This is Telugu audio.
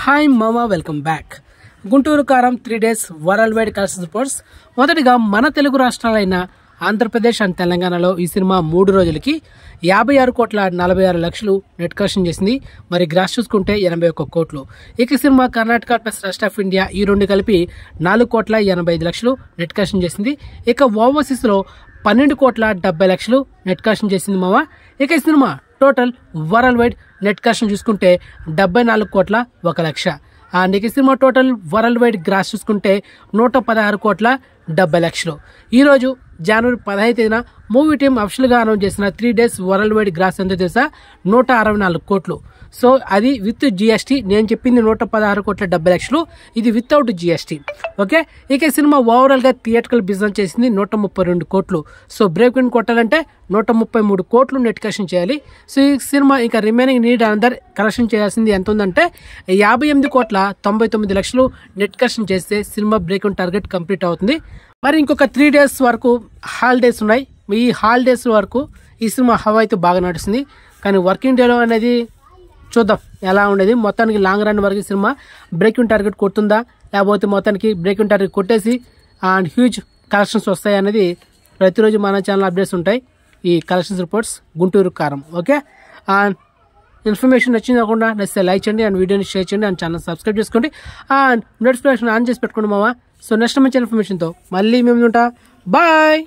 హాయ్ మామా, వెల్కమ్ బ్యాక్. గుంటూరు కారం 3 days world wide collection reports. మొదటిగా మన తెలుగు రాష్ట్రాలైన ఆంధ్రప్రదేశ్ అండ్ తెలంగాణలో ఈ సినిమా 3 రోజులకి 56,46,00,000 నెట్ కలెక్షన్ చేసింది. మరి గ్రాస్ చూసుకుంటే 81 కోట్లు. ఇక cinema Karnataka plus rest of India ఈ రెండు కలిపి 4,85,00,000 నెట్ కలెక్షన్ చేసింది. ఇక ఓవర్సీస్ లో 12,70,00,000 నెట్ కలెక్షన్ చేసింది మామ. ఇక ఈ cinema total worldwide net collection చూసుకుంటే 74,01,00,000. అండ్ ఇక cinema total worldwide gross చూసుకుంటే 116,70,00,000. ఈరోజు జనవరి 15న మూవీ టీం అఫిషియల్ గా అనౌన్స్ చేసిన 3 days వరల్డ్ వైడ్ గ్రాస్ ఎంత తెలుసా? 164 కోట్లు. సో అది విత్ జిఎస్టీ. నేను చెప్పింది 116,70,00,000, ఇది వితౌట్ జిఎస్టీ. ఓకే, ఇక సినిమా ఓవరాల్ గా థియేట్రికల్ బిజినెస్ చేసింది 132 కోట్లు. సో బ్రేక్ ఇన్ కొట్టాలంటే 133 కోట్లు నెట్ కలెక్షన్ చేయాలి. సో ఈ సినిమా ఇంకా రిమైనింగ్ నీడ్ అందరు కలెక్షన్ చేయాల్సింది ఎంత ఉందంటే 58,99,00,000 నెట్ కలెక్షన్ చేస్తే cinema break in target complete అవుతుంది. మరి ఇంకొక 3 days వరకు హాలిడేస్ ఉన్నాయి. ఈ హాలిడేస్ వరకు ఈ సినిమా హవా అయితే బాగా నడుస్తుంది. కానీ వర్కింగ్ డేలో అనేది చూద్దాం ఎలా ఉండేది. మొత్తానికి లాంగ్ రన్ వరకు సినిమా బ్రేక్ ఇన్ టార్గెట్ కొడుతుందా, లేకపోతే మొత్తానికి బ్రేక్ ఇన్ టార్గెట్ కొట్టేసి అండ్ హ్యూజ్ కలెక్షన్స్ వస్తాయి అనేది ప్రతిరోజు మన ఛానల్ అప్డేట్స్ ఉంటాయి. ఈ కలెక్షన్స్ రిపోర్ట్స్ గుంటూరు కారం. ఓకే, అండ్ ఇన్ఫర్మేషన్ నచ్చిందకుండా నచ్చితే లైక్ చేయండి అండ్ వీడియోని షేర్ చేయండి అండ్ ఛానల్ సబ్స్క్రైబ్ చేసుకోండి అండ్ నోటిఫికేషన్ ఆన్ చేసి పెట్టుకోండి మామ. సో నెక్స్ట్ మంచి ఇన్ఫర్మేషన్తో మళ్ళీ మేము ఉంటా. బాయ్.